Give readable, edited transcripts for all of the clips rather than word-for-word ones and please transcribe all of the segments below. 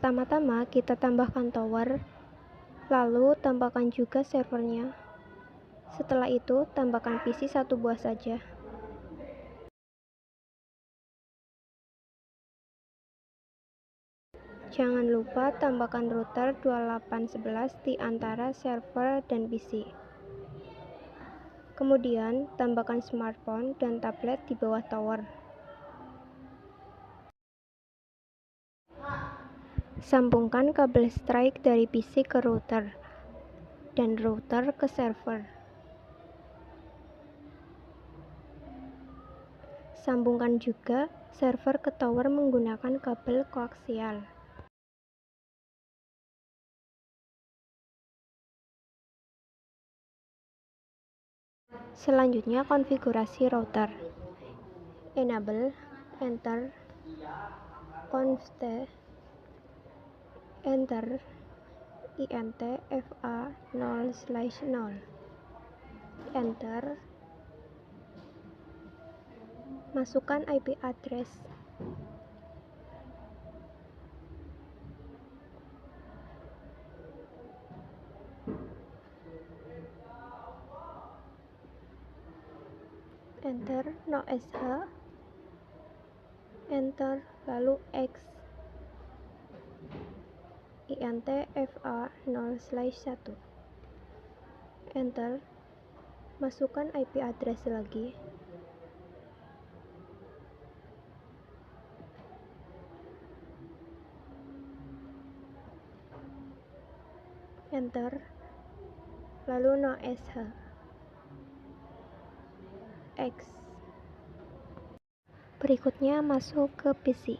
Pertama-tama kita tambahkan tower, lalu tambahkan juga servernya. Setelah itu tambahkan PC 1 buah saja. Jangan lupa tambahkan router 2811 di antara server dan PC. Kemudian tambahkan smartphone dan tablet di bawah tower. Sambungkan kabel strike dari PC ke router dan router ke server. Sambungkan juga server ke tower menggunakan kabel koaksial. Selanjutnya konfigurasi router. Enable, enter, conft, enter, int fa 0/0, enter, masukkan IP address, enter, no sh, enter, lalu x, int fa 0/1, enter, masukkan IP address lagi, enter, lalu no sh, x. Berikutnya masuk ke PC.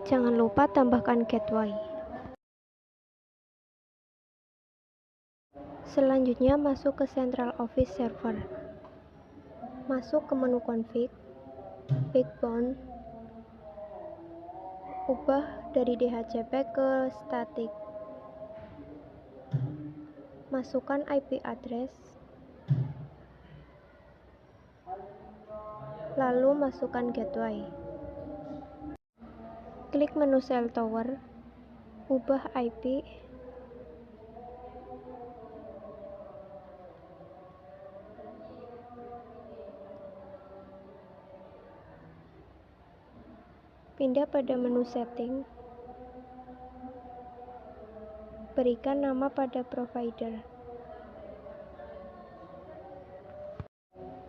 Jangan lupa tambahkan gateway. Selanjutnya masuk ke Central Office Server. Masuk ke menu config, backbone, ubah dari DHCP ke static. Masukkan IP address, lalu masukkan gateway. Klik menu cell tower, ubah IP, pindah pada menu setting, berikan nama pada provider.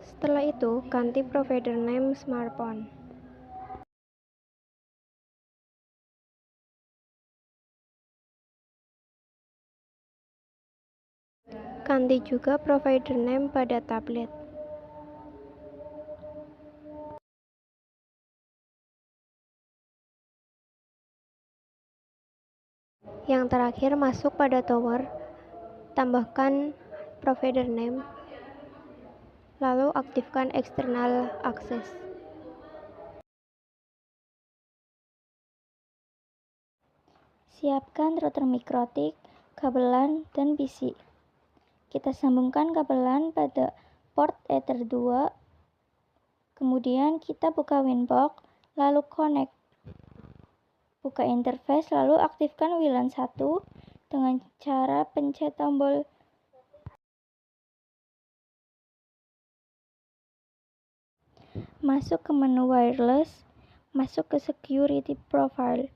Setelah itu, ganti provider name smartphone. Ganti juga provider name pada tablet. Yang terakhir masuk pada tower, tambahkan provider name, lalu aktifkan external access. Siapkan router mikrotik, kabel LAN, dan PC. Kita sambungkan kabel LAN pada port Ether 2. Kemudian kita buka Winbox, lalu connect. Buka interface, lalu aktifkan WLAN 1 dengan cara pencet tombol masuk ke menu wireless, masuk ke security profile.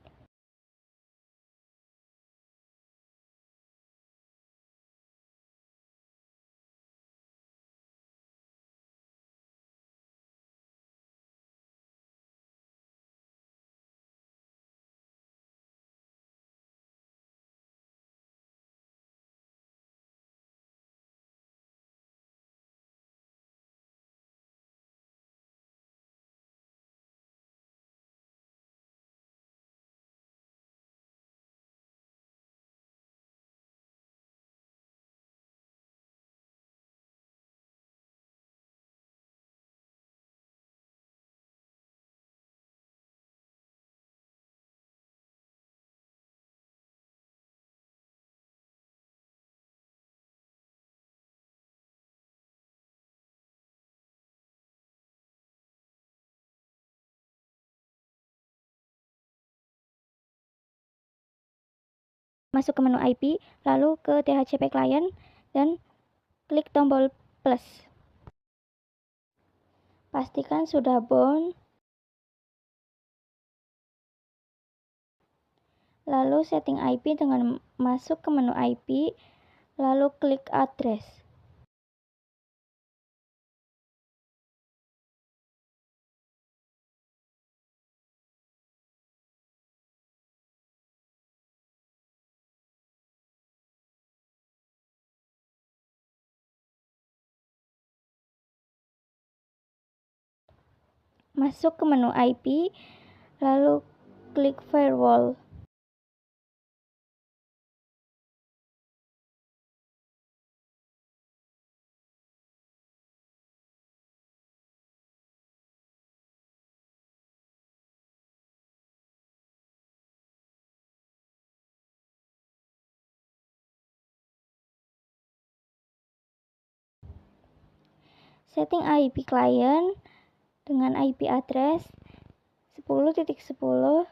Masuk ke menu IP, lalu ke DHCP client, dan klik tombol plus. Pastikan sudah bound. Lalu setting IP dengan masuk ke menu IP, lalu klik address. Masuk ke menu IP, lalu klik firewall. Setting IP client dengan IP address 10.10.10.9.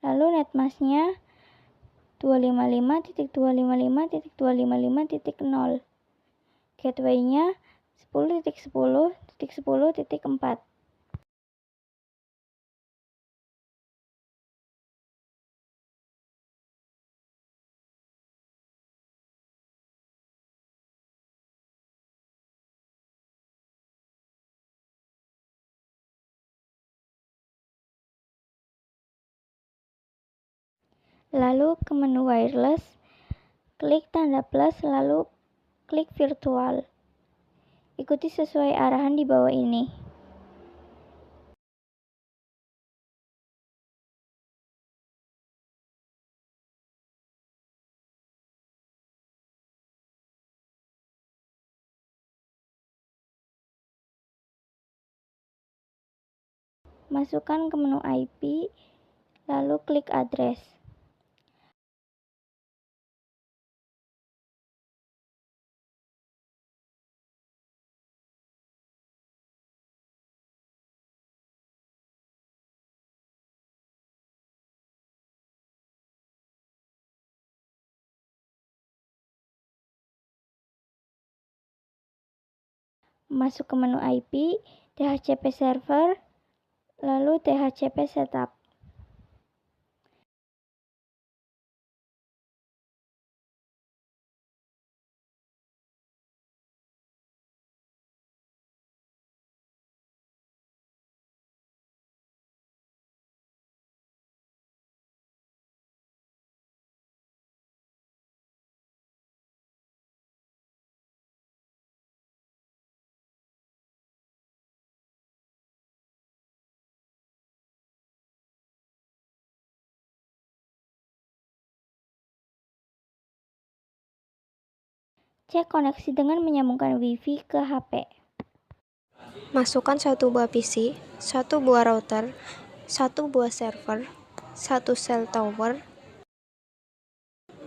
Lalu netmasknya 255.255.255.0. Gateway-nya 10.10.10.4. Lalu ke menu wireless, klik tanda plus lalu klik virtual. Ikuti sesuai arahan di bawah ini. Masukkan ke menu IP, lalu klik address. Masuk ke menu IP, DHCP server, lalu DHCP setup. Cek koneksi dengan menyambungkan WiFi ke HP. Masukkan 1 buah PC, 1 buah router, 1 buah server, 1 cell tower,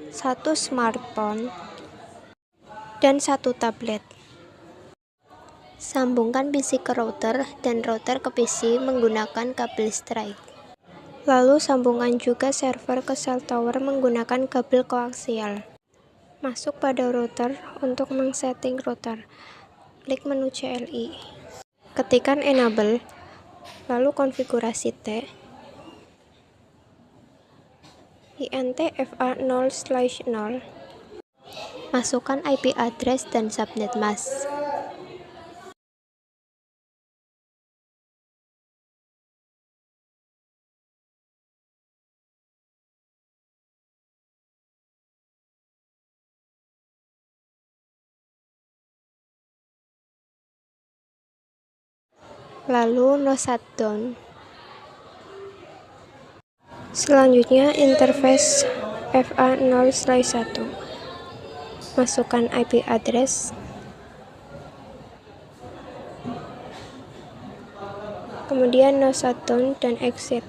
1 smartphone, dan 1 tablet. Sambungkan PC ke router dan router ke PC menggunakan kabel Strike. Lalu sambungkan juga server ke cell tower menggunakan kabel koaksial. Masuk pada router untuk men-setting router. Klik menu CLI. Ketikkan enable, lalu konfigurasi T, INTFA0/0. Masukkan IP address dan subnet mask. Lalu no shutdown. Selanjutnya interface FA0/1. Masukkan IP address, kemudian no shutdown dan exit.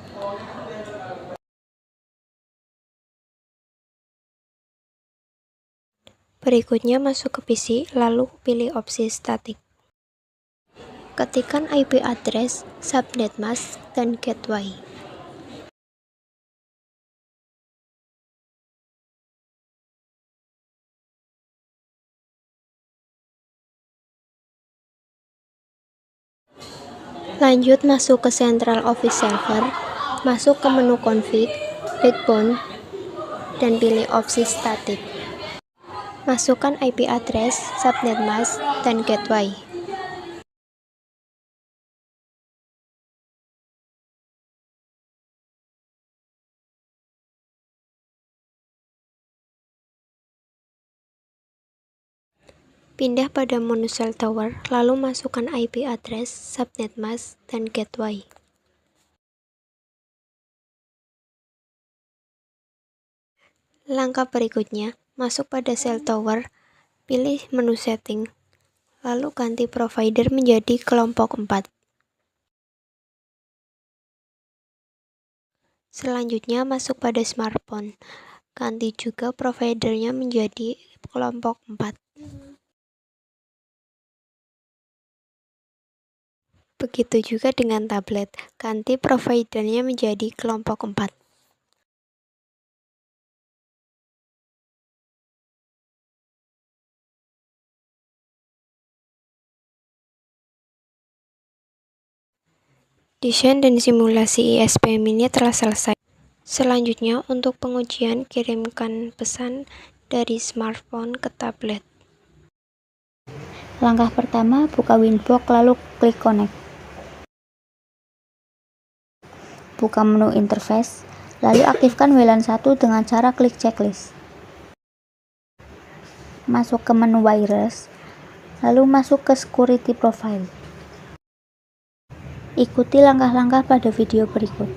Berikutnya masuk ke PC, lalu pilih opsi static. Ketikkan IP address, subnet mask, dan gateway. Lanjut masuk ke Central Office Server, masuk ke menu Config, Backbone, dan pilih opsi Static. Masukkan IP address, subnet mask, dan gateway. Pindah pada menu Cell Tower, lalu masukkan IP address, subnet mask, dan gateway. Langkah berikutnya, masuk pada Cell Tower, pilih menu Setting, lalu ganti provider menjadi kelompok 4. Selanjutnya masuk pada smartphone, ganti juga providernya menjadi kelompok 4. Begitu juga dengan tablet, ganti providernya menjadi kelompok 4. Desain dan simulasi ISP Mini telah selesai. Selanjutnya, untuk pengujian, kirimkan pesan dari smartphone ke tablet. Langkah pertama, buka Winbox lalu klik Connect. Buka menu interface, lalu aktifkan WLAN 1 dengan cara klik checklist. Masuk ke menu wireless, lalu masuk ke security profile. Ikuti langkah-langkah pada video berikut.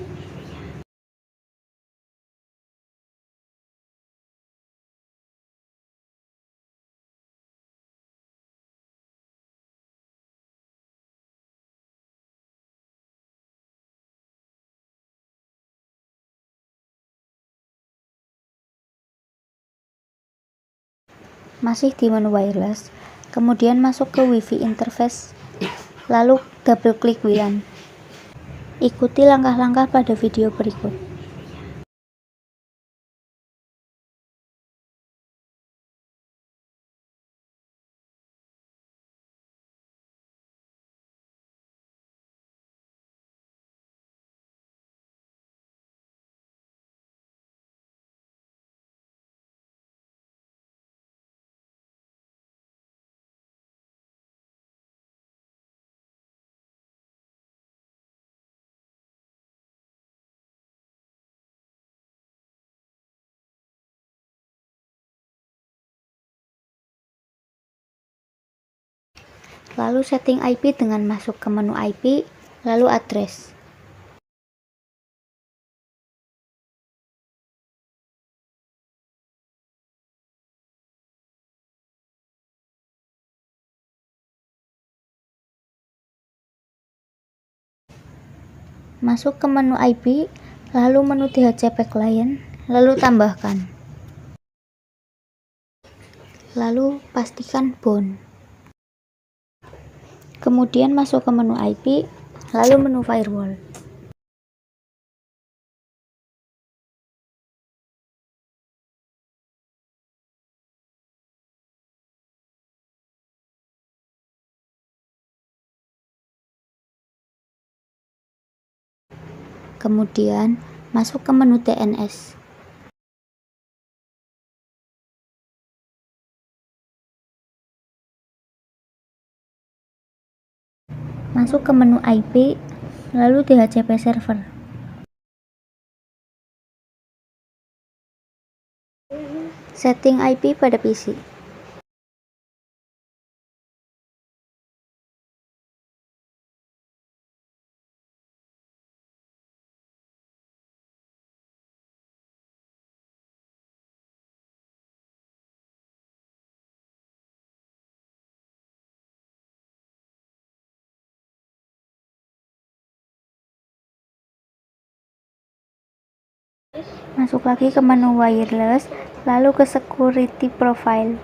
Masih di menu wireless, kemudian masuk ke Wi-Fi interface, lalu double klik WLAN. Ikuti langkah-langkah pada video berikut. Lalu setting IP dengan masuk ke menu IP, lalu address. Masuk ke menu IP, lalu menu DHCP client, lalu tambahkan. Lalu pastikan bound. Kemudian masuk ke menu IP, lalu menu firewall. Kemudian masuk ke menu DNS. Masuk ke menu IP, lalu DHCP server. Setting IP pada PC. Masuk lagi ke menu wireless, lalu ke security profile.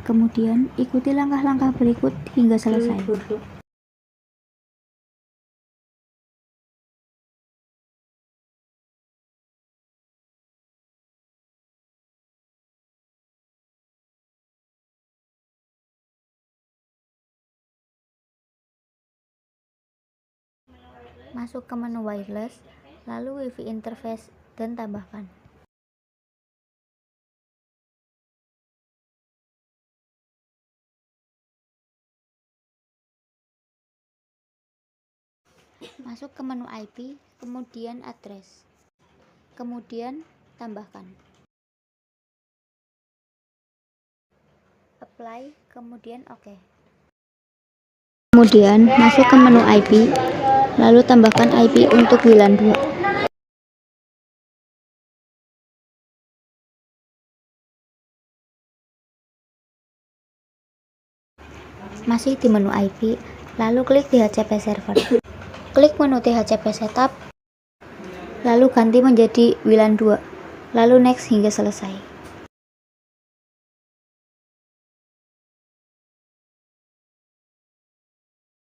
Kemudian ikuti langkah-langkah berikut hingga selesai. Masuk ke menu wireless, lalu Wi-Fi interface dan tambahkan. Masuk ke menu IP, kemudian address. Kemudian tambahkan. Apply, kemudian OK. Kemudian masuk ke menu IP, lalu tambahkan IP untuk WLAN 2. Masih di menu IP, lalu klik DHCP server. Klik menu DHCP setup, lalu ganti menjadi WLAN 2, lalu next hingga selesai.